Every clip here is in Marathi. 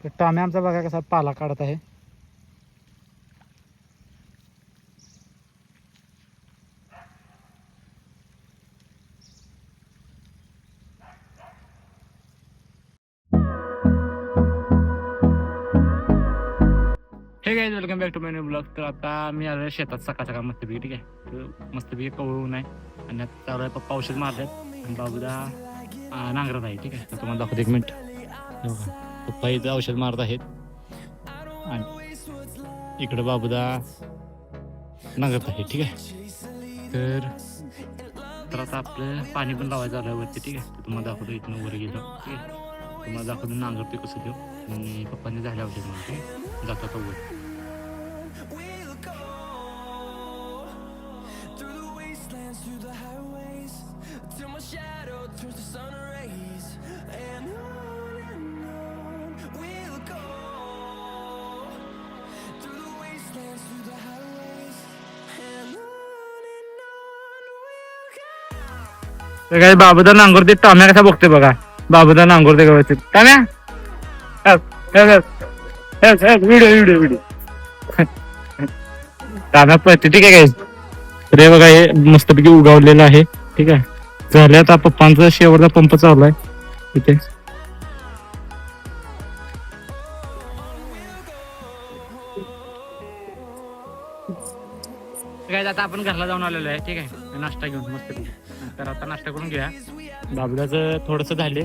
तर टॉमी आमचा बघा कसा पाला काढत आहे. Hey guys welcome back to my new blog. तर आता मी आलो शेतात सकाळ सकाळ मस्तपैकी. ठीक आहे, तर मस्तपैकी कवळू नाही आणि आता चालू आहे पप्पा औषध मारतात आणि बाबूदा नांगरत आहे. ठीक आहे, तर तुम्हाला दाखवतो एक मिनिट. पप्पा इथं औषध मारत आहेत आणि इकडं बाबूदा नांगरत आहे. ठीक आहे, तर आता आपलं पाणी पण लावायचं आलं वरती. ठीक आहे, तर तुम्हाला दाखवतो इथून वर गेलो. ठीक आहे, तुम्हाला दाखवतो नांगरते कसं देऊ आणि पप्पांनी झाले औषध मारते. ठीक आहे, जातो आता वर. तर काय बाबूदा नांगरते, टाम्या कसा बघते बघा. बाबूदा नांगरते व्यवस्थित. टाम्या व्हिडिओ व्हिडिओ टाम्या पळते. ठीक आहे काय, तर हे बघा हे मस्तपैकी उगावलेलं आहे. ठीक आहे, झालं आता पप्पांचा शेवटचा पंप चालू आहे इथे. काय आता आपण घरला जाऊन आलेलो आहे. ठीक आहे, नाश्ता घेऊन मस्तपैकी. तर आता नाश्ता करून घ्या. बाबूदाचं थोडंसं झाले.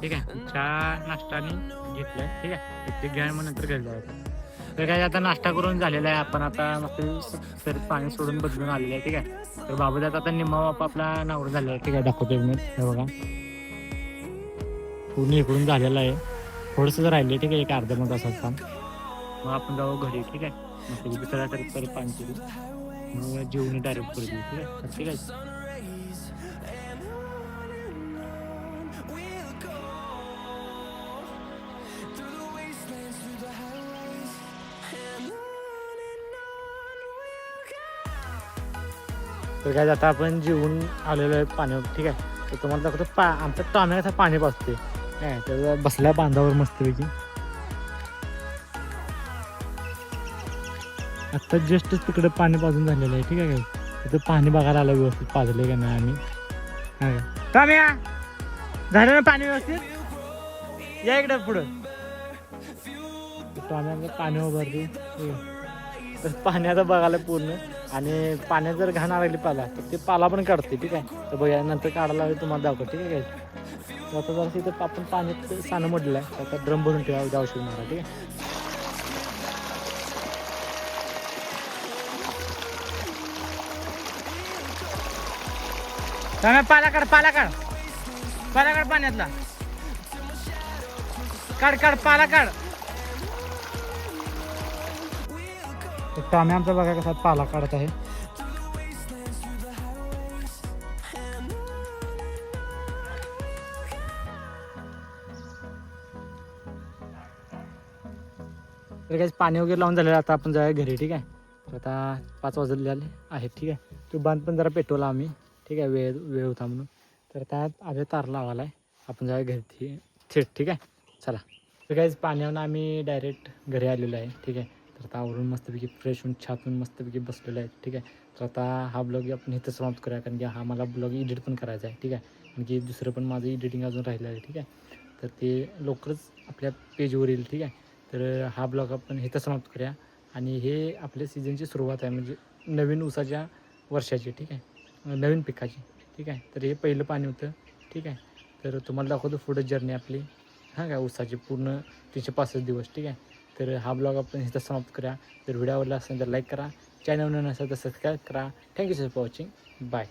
ठीक आहे, चहा नाश्ताने घेतलाय. ठीक आहे, ते घ्या मग नंतर घरी जायचं. तर काय आता नाश्ता करून झालेला आहे. आपण आता मस्त तर पाणी सोडून बदलून आलेलं आहे. ठीक आहे, तर बाबूदाचा आता निम्मा बाप आपला नावर झालेला आहे. ठीक आहे, दाखवतो एक मिनिट. हे बघा पूर्ण इकडून झालेला आहे. थोडंसं राहिले. ठीक आहे, एक अर्धा मिनिट असं काम. मग आपण जाऊ घरी. ठीक आहे, मग दुसऱ्या तरी पाणी सोडू मग जेवण डायरेक्ट करू. ठीक आहे, ठीक आहे. तर काय आता आपण जेवून आलेलो आहे पाण्यावर. ठीक आहे, तर तुम्हाला दाखवतो आमचा टॉम्याचा पाणी पाजते. काय तर बसल्या बांधावर मस्तपैकी. आता जस्ट तिकडे पाणी पाजून झालेलं आहे. ठीक आहे काय, तिथं पाणी बघायला आलं व्यवस्थित पाजले का नाही आम्ही. टॉम्या झालं ना पाणी व्यवस्थित, या इकडे पुढं. टॉम्याचं पाणी उभारते. तर पाणी आता बघायला पूर्ण आणि पाण्यात जर घाण आलेली पाला तर ते पाला पण काढते. ठीक आहे, तर बघा नंतर काढायला तुम्हाला दाखवतो. ठीक आहे, तर आता जर तिथं आपण पाण्यात सानं म्हटलं आहे. आता ड्रम भरून ठेवा, उद्या औषध मारा. ठीक आहे, पाला काढ पाला काढ पाला काढ पाण्यातला काढ काढ पाला काढ. टाम्या आमचा बघा कसा पाला काढत आहे. तर काय पाणी वगैरे लावून झालेलं. आता आपण जाऊया घरी. ठीक आहे, तर आता 5 वाजले आहेत. ठीक आहे, तो बांध पण जरा पेटवला आम्ही. ठीक आहे, वेळ होता म्हणून. तर त्यात आधी तार लावायला आहे. आपण जाऊया घरी थेट. ठीक आहे, चला. तर काय पाण्यावरून आम्ही डायरेक्ट घरी आलेलो आहे. ठीक आहे, तर आता आवरून मस्तपैकी फ्रेश होऊन छातून मस्तपैकी बसलेलो आहे. ठीक आहे, तर आता हा ब्लॉग आपण इथं समाप्त करूया, कारण की हा मला ब्लॉग एडिट पण करायचा आहे. ठीक आहे, कारण की दुसरं पण माझं एडिटिंग अजून राहिलं आहे. ठीक आहे, तर ते लवकरच आपल्या पेजवर येईल. ठीक आहे, तर हा ब्लॉग आपण इथं समाप्त करूया. आणि हे आपल्या सीझनची सुरुवात आहे, म्हणजे नवीन ऊसाच्या वर्षाची. ठीक आहे, नवीन पिकाची. ठीक आहे, तर हे पहिलं पाणी होतं. ठीक आहे, तर तुम्हाला दाखवतो पुढं जर्नी आपली. हां काय ऊसाची पूर्ण 365 दिवस. ठीक आहे, तर हा ब्लॉग आपण इथं समाप्त करूया. तर व्हिडिओ आवडला असेल तर लाईक करा, चॅनल नसेल तर सबस्क्राईब करा. Thank you sir for watching. Bye.